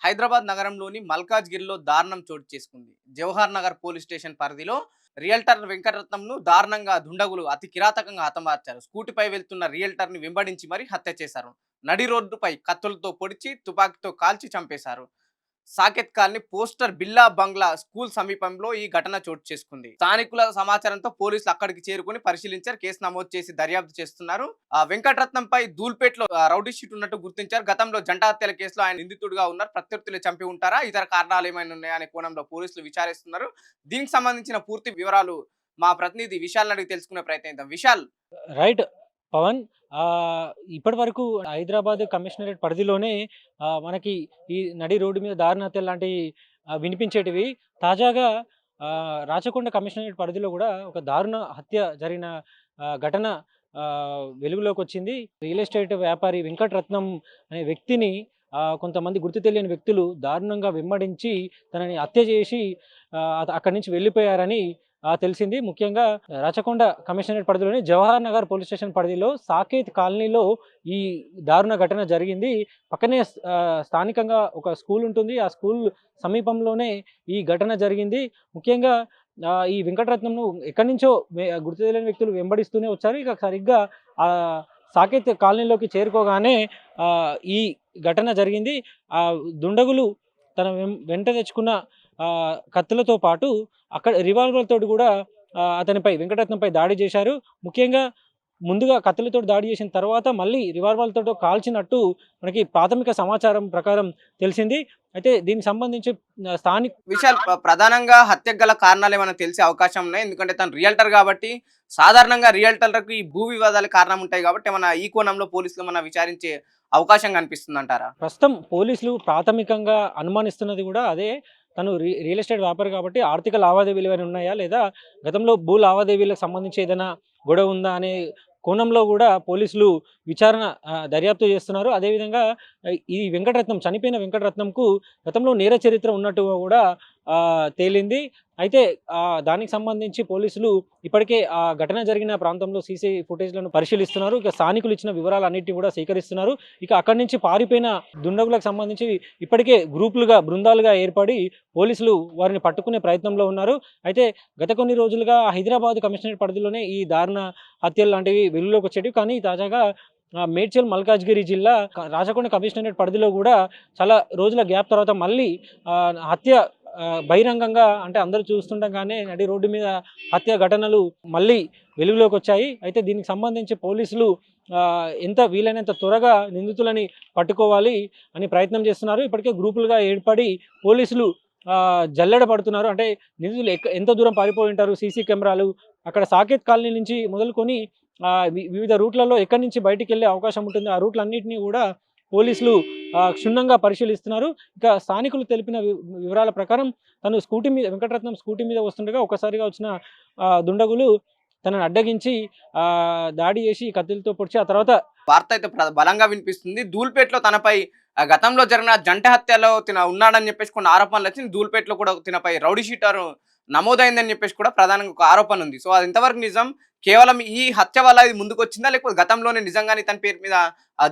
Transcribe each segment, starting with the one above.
హైదరాబాద్ నగరంలోని మల్కాజ్గిరిలో దారుణం చోటు చేసుకుంది. జవహర్ నగర్ పోలీస్ స్టేషన్ పరిధిలో రియల్టర్ వెంకటరత్నంను దారుణంగా దుండగులు అతి కిరాతకంగా హతమార్చారు. స్కూటీపై వెళ్తున్న రియల్టర్ని వెంబడించి మరీ హత్య చేశారు. నడి రోడ్డుపై కత్తులతో పొడిచి తుపాకీతో కాల్చి చంపేశారు. సాకేత్ కాలనీ పోస్టర్ బిల్లా బంగ్లా స్కూల్ సమీపంలో ఈ ఘటన చోటు చేసుకుంది. స్థానికుల సమాచారంతో పోలీసులు అక్కడికి చేరుకుని పరిశీలించారు. కేసు నమోదు చేసి దర్యాప్తు చేస్తున్నారు. వెంకటరత్నంపై ధూల్పేటలో రౌడీ షీట్ ఉన్నట్టు గుర్తించారు. గతంలో జంట హత్యల కేసులో ఆయన నిందితుడిగా ఉన్నారు. ప్రత్యర్థులు చంపి ఉంటారా, ఇతర కారణాలు ఏమైనా ఉన్నాయా అనే కోణంలో పోలీసులు విచారిస్తున్నారు. దీనికి సంబంధించిన పూర్తి వివరాలు మా ప్రతినిధి విశాల్ అడిగి తెలుసుకునే ప్రయత్నిద్దాం. విశాల్. రైట్ పవన్. ఇప్పటి వరకు హైదరాబాద్ కమిషనరేట్ పరిధిలోనే మనకి ఈ నడి రోడ్డు మీద దారుణ హత్యలు లాంటివి వినిపించేటివి. తాజాగా రాచకొండ కమిషనరేట్ పరిధిలో కూడా ఒక దారుణ హత్య జరిగిన ఘటన వెలుగులోకి వచ్చింది. రియల్ ఎస్టేట్ వ్యాపారి వెంకటరత్నం అనే వ్యక్తిని కొంతమంది గుర్తు తెలియని వ్యక్తులు దారుణంగా వెంబడించి తనని హత్య చేసి అక్కడి నుంచి వెళ్ళిపోయారని తెలిసింది. ముఖ్యంగా రాచకొండ కమిషనరేట్ పరిధిలోని జవహర్ నగర్ పోలీస్ స్టేషన్ పరిధిలో సాకేత్ కాలనీలో ఈ దారుణ ఘటన జరిగింది. పక్కనే స్థానికంగా ఒక స్కూల్ ఉంటుంది. ఆ స్కూల్ సమీపంలోనే ఈ ఘటన జరిగింది. ముఖ్యంగా ఈ వెంకటరత్నంను ఎక్కడి నుంచో గుర్తు తెలియని వ్యక్తులు వెంబడిస్తూనే వచ్చారు. ఇక సరిగ్గా సాకేత్ కాలనీలోకి చేరుకోగానే ఈ ఘటన జరిగింది. దుండగులు తన వెంట తెచ్చుకున్న కత్తులతో పాటు అక్కడ రివాల్వర్తో కూడా అతనిపై వెంకటరత్నంపై దాడి చేశారు. ముఖ్యంగా ముందుగా కత్తులతో దాడి చేసిన తర్వాత మళ్ళీ రివాల్వర్తో కాల్చినట్టు మనకి ప్రాథమిక సమాచారం ప్రకారం తెలిసింది. అయితే దీనికి సంబంధించి స్థానిక విశాల్, ప్రధానంగా హత్యకు గల కారణాలు ఏమైనా తెలిసే అవకాశం ఉన్నాయి? ఎందుకంటే తను రియల్టర్ కాబట్టి సాధారణంగా రియల్టర్లకు ఈ భూ వివాదాలు కారణం ఉంటాయి కాబట్టి ఏమైనా ఈ కోణంలో పోలీసులు ఏమైనా విచారించే అవకాశం కనిపిస్తుంది అంటారా? ప్రస్తుతం పోలీసులు ప్రాథమికంగా అనుమానిస్తున్నది కూడా అదే. తను రియల్ ఎస్టేట్ వ్యాపారి కాబట్టి ఆర్థిక లావాదేవీలు ఏమైనా ఉన్నాయా, లేదా గతంలో భూ లావాదేవీలకు సంబంధించి ఏదైనా గొడవ ఉందా అనే కోణంలో కూడా పోలీసులు విచారణ దర్యాప్తు చేస్తున్నారు. అదేవిధంగా ఈ వెంకటరత్నం చనిపోయిన వెంకటరత్నంకు గతంలో నేర చరిత్ర ఉన్నట్టుగా కూడా తేలింది. అయితే దానికి సంబంధించి పోలీసులు ఇప్పటికే ఆ ఘటన జరిగిన ప్రాంతంలో సీసీ ఫుటేజ్లను పరిశీలిస్తున్నారు. ఇక స్థానికులు ఇచ్చిన వివరాలన్నింటినీ కూడా సేకరిస్తున్నారు. ఇక అక్కడి నుంచి పారిపోయిన దుండగులకు సంబంధించి ఇప్పటికే బృందాలుగా ఏర్పడి పోలీసులు వారిని పట్టుకునే ప్రయత్నంలో ఉన్నారు. అయితే గత కొన్ని రోజులుగా హైదరాబాద్ కమిషనరేట్ పరిధిలోనే ఈ దారుణ హత్యలు లాంటివి వెలుగులోకి వచ్చేటివి. కానీ తాజాగా మేడ్చల్ మల్కాజ్గిరి జిల్లా రాచకొండ కమిషనరేట్ పరిధిలో కూడా చాలా రోజుల గ్యాప్ తర్వాత మళ్ళీ హత్య బహిరంగంగా, అంటే అందరూ చూస్తుండగానే నడి రోడ్డు మీద హత్య ఘటనలు మళ్ళీ వెలుగులోకి వచ్చాయి. అయితే దీనికి సంబంధించి పోలీసులు ఎంత వీలైనంత త్వరగా నిందితులని పట్టుకోవాలి అని ప్రయత్నం చేస్తున్నారు. ఇప్పటికే గ్రూపులుగా ఏర్పడి పోలీసులు జల్లెడ పడుతున్నారు. అంటే నిందితులు ఎంత దూరం పారిపోయి ఉంటారు, సీసీ కెమెరాలు అక్కడ సాకేత్ కాలనీ నుంచి మొదలుకొని వివిధ రూట్లలో ఎక్కడి నుంచి బయటికి వెళ్ళే అవకాశం ఉంటుంది, ఆ రూట్లన్నింటినీ కూడా పోలీసులు క్షుణ్ణంగా పరిశీలిస్తున్నారు. ఇక స్థానికులు తెలిపిన వివరాల ప్రకారం తను వెంకటరత్నం స్కూటీ మీద వస్తుండగా ఒకసారిగా వచ్చిన దుండగులు తనను అడ్డగించి దాడి చేసి కత్తులతో పొడిచి ఆ తర్వాత వార్త అయితే బలంగా వినిపిస్తుంది. ధూల్పేటలో తనపై గతంలో జరిగిన జంట హత్యలో ఉన్నాడని చెప్పేసి కొన్ని ఆరోపణలు వచ్చింది. ధూల్పేటలో కూడా తినపై రౌడీ షీటర్ నమోదైందని చెప్పేసి కూడా ప్రధానంగా ఒక ఆరోపణ ఉంది. సో అది ఎంతవరకు నిజం? కేవలం ఈ హత్య వల్ల ఇది ముందుకు వచ్చిందా, లేకపోతే గతంలోనే నిజంగానే తన పేరు మీద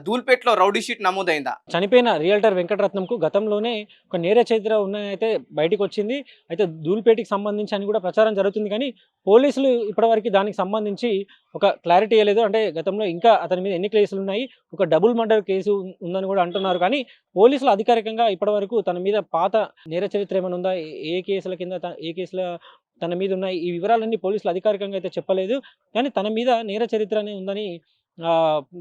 ధూల్పేటలో రౌడీ షీట్ నమోదైందా? చనిపోయిన రియల్టర్ వెంకటరత్నంకు గతంలోనే ఒక నేర చరిత్ర ఉన్నాయైతే బయటకు వచ్చింది. అయితే ధూల్పేటకి సంబంధించి అని కూడా ప్రచారం జరుగుతుంది. కానీ పోలీసులు ఇప్పటివరకు దానికి సంబంధించి ఒక క్లారిటీ ఇవ్వలేదు. అంటే గతంలో ఇంకా అతని మీద ఎన్ని కేసులు ఉన్నాయి, ఒక డబుల్ మర్డర్ కేసు ఉందని కూడా అంటున్నారు. కానీ పోలీసులు అధికారికంగా ఇప్పటివరకు తన మీద పాత నేర చరిత్ర ఏమైనా ఉందా, ఏ కేసుల కింద ఏ కేసుల తన మీద ఉన్నాయి, ఈ వివరాలన్నీ పోలీసులు అధికారికంగా అయితే చెప్పలేదు. కానీ తన మీద నేర చరిత్ర అనే ఉందని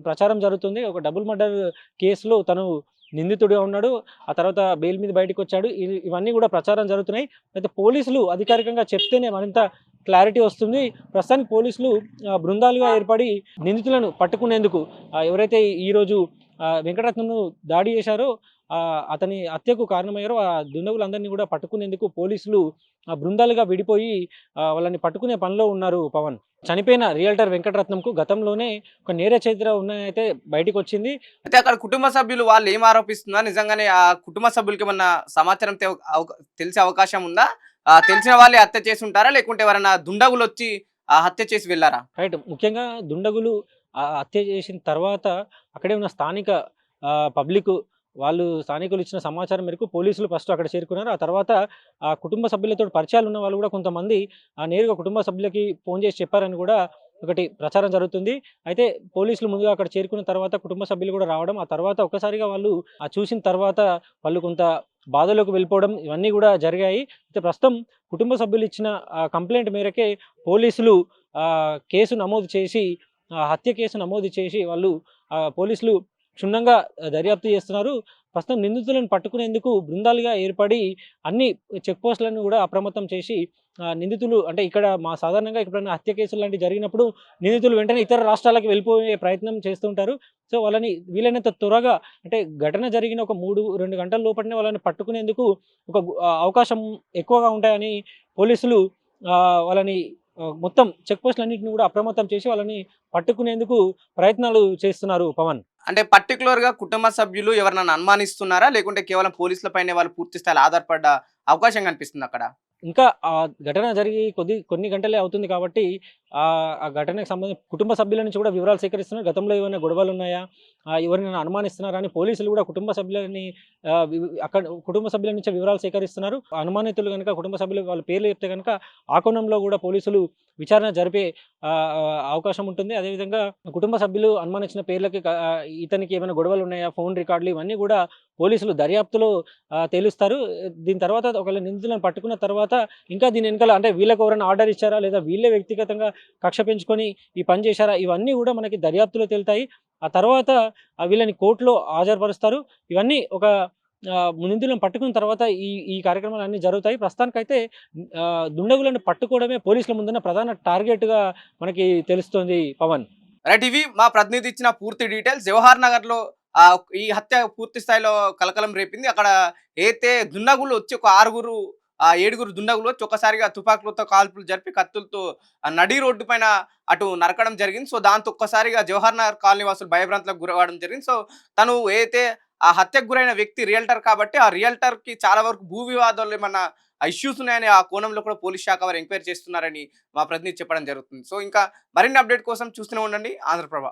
ప్రచారం జరుగుతుంది. ఒక డబుల్ మర్డర్ కేసులో తను నిందితుడిగా ఉన్నాడు. ఆ తర్వాత బెయిల్ మీద బయటకు వచ్చాడు. ఇవన్నీ కూడా ప్రచారం జరుగుతున్నాయి. అయితే పోలీసులు అధికారికంగా చెప్తేనే మరింత క్లారిటీ వస్తుంది. ప్రస్తుతానికి పోలీసులు బృందాలుగా ఏర్పడి నిందితులను పట్టుకునేందుకు ఎవరైతే ఈరోజు వెంకటరత్నంను దాడి చేశారో, అతని హత్యకు కారణమయ్యారో ఆ దుండగులందరినీ కూడా పట్టుకునేందుకు పోలీసులు బృందాలుగా విడిపోయి వాళ్ళని పట్టుకునే పనిలో ఉన్నారు. పవన్, చనిపోయిన రియల్టర్ వెంకటరత్నంకు గతంలోనే ఒక నేర చరిత్ర ఉన్నాయైతే బయటకు వచ్చింది. అయితే అక్కడ కుటుంబ సభ్యులు వాళ్ళు ఏం ఆరోపిస్తున్నారు? నిజంగానే ఆ కుటుంబ సభ్యులకి ఏమన్నా సమాచారం తెలిసే అవకాశం ఉందా? తెలిసిన వాళ్ళే హత్య చేసి ఉంటారా, లేకుంటే ఎవరైనా దుండగులు వచ్చి హత్య చేసి వెళ్ళారా? రైట్. ముఖ్యంగా దుండగులు హత్య చేసిన తర్వాత అక్కడే ఉన్న స్థానిక పబ్లిక్ వాళ్ళు స్థానికులు ఇచ్చిన సమాచారం మేరకు పోలీసులు ఫస్ట్ అక్కడ చేరుకున్నారు. ఆ తర్వాత ఆ కుటుంబ సభ్యులతోటి పరిచయాలు ఉన్న వాళ్ళు కూడా కొంతమంది నేరుగా కుటుంబ సభ్యులకి ఫోన్ చేసి చెప్పారని కూడా ఒకటి ప్రచారం జరుగుతుంది. అయితే పోలీసులు ముందుగా అక్కడ చేరుకున్న తర్వాత కుటుంబ సభ్యులు కూడా రావడం, ఆ తర్వాత ఒక్కసారిగా వాళ్ళు చూసిన తర్వాత వాళ్ళు కొంత బాధలోకి వెళ్ళిపోవడం ఇవన్నీ కూడా జరిగాయి. అయితే ప్రస్తుతం కుటుంబ సభ్యులు ఇచ్చిన కంప్లెయింట్ మేరకే పోలీసులు కేసు నమోదు చేసి హత్య కేసు నమోదు చేసి వాళ్ళు పోలీసులు క్షుణ్ణంగా దర్యాప్తు చేస్తున్నారు. ప్రస్తుతం నిందితులను పట్టుకునేందుకు బృందాలుగా ఏర్పడి అన్ని చెక్ పోస్టులను కూడా అప్రమత్తం చేసి నిందితులు అంటే ఇక్కడ సాధారణంగా ఎప్పుడైనా హత్య కేసులు లాంటివి జరిగినప్పుడు నిందితులు వెంటనే ఇతర రాష్ట్రాలకు వెళ్ళిపోయే ప్రయత్నం చేస్తుంటారు. సో వాళ్ళని వీలైనంత త్వరగా అంటే ఘటన జరిగిన ఒక 2 గంటల లోపలనే వాళ్ళని పట్టుకునేందుకు ఒక అవకాశం ఎక్కువగా ఉంటాయని పోలీసులు వాళ్ళని మొత్తం చెక్ పోస్టులన్నిటిని కూడా అప్రమత్తం చేసి వాళ్ళని పట్టుకునేందుకు ప్రయత్నాలు చేస్తున్నారు పవన్. అంటే పర్టికులర్‌గా కుటుంబ సభ్యులు ఎవరినైనా అనుమానిస్తున్నారా? లేకుంటే కేవలం పోలీసుల పైనే వాళ్ళు పూర్తి స్థాయిలో ఆధారపడ్డ అవకాశం కనిపిస్తుందా అక్కడ? ఇంకా ఆ ఘటన జరిగి కొన్ని గంటలే అవుతుంది కాబట్టి ఆ ఘటనకు సంబంధించి కుటుంబ సభ్యుల నుంచి కూడా వివరాలు సేకరిస్తున్నారు. గతంలో ఏమైనా గొడవలున్నాయా? ఎవరినైనా అనుమానిస్తున్నారా? అని పోలీసులు కూడా కుటుంబ సభ్యులని అక్కడ కుటుంబ సభ్యుల నుంచి వివరాలు సేకరిస్తున్నారు. అనుమానితులు గనుక కుటుంబ సభ్యులు వాళ్ళ పేర్లు చెప్తే గనుక ఆ కోణంలో కూడా పోలీసులు విచారణ జరిపే అవకాశం ఉంటుంది. అదేవిధంగా కుటుంబ సభ్యులు అనుమానించిన పేర్లకి ఇతనికి ఏమైనా గొడవలున్నాయా? ఫోన్ రికార్డులు ఇవన్నీ కూడా పోలీసులు దర్యాప్తులో తేలుస్తారు. దీని తర్వాత ఒకవేళ నిందితులను పట్టుకున్న తర్వాత ఇంకా దీని వెనకాల అంటే వీళ్ళకి ఎవరైనా ఆర్డర్ ఇచ్చారా? లేదా వీళ్ళే వ్యక్తిగతంగా కక్ష పెంచుకొని ఈ పని చేశారా? ఇవన్నీ కూడా మనకి దర్యాప్తులో తేలుతాయి. ఆ తర్వాత వీళ్ళని కోర్టులో హాజరుపరుస్తారు. ఇవన్నీ ఒక నిందితులను పట్టుకున్న తర్వాత ఈ కార్యక్రమాలన్నీ జరుగుతాయి. ప్రస్తుతానికైతే దుండగులను పట్టుకోవడమే పోలీసుల ముందున్న ప్రధాన టార్గెట్‌గా మనకి తెలుస్తోంది పవన్. రైట్, ఇవి మా ప్రతినిధి ఇచ్చిన పూర్తి డీటెయిల్స్. జవహర్ నగర్‌లో ఈ హత్య పూర్తి స్థాయిలో కలకలం రేపింది. అక్కడ అయితే దుండగులు వచ్చి ఒక 7గురు దుండగులు వచ్చి ఒక్కసారిగా తుపాకులతో కాల్పులు జరిపి కత్తులతో నడి రోడ్డు పైన అటు నరకడం జరిగింది. సో దాంతో ఒక్కసారిగా జవహర్ నగర్ కాలనీ వాసులు భయభ్రాంతులకు గురవ్వడం జరిగింది. సో తను ఏదైతే ఆ హత్యకు గురైన వ్యక్తి రియల్టర్ కాబట్టి ఆ రియల్టర్‌కి చాలా వరకు భూ వివాదాలు ఏమన్నా ఇష్యూస్ ఉన్నాయని ఆ కోణంలో కూడా పోలీస్ శాఖ వారు ఎంక్వైరీ చేస్తున్నారని మా ప్రతినిధి చెప్పడం జరుగుతుంది. సో ఇంకా మరిన్ని అప్డేట్ కోసం చూస్తూనే ఉండండి ఆంధ్రప్రభ.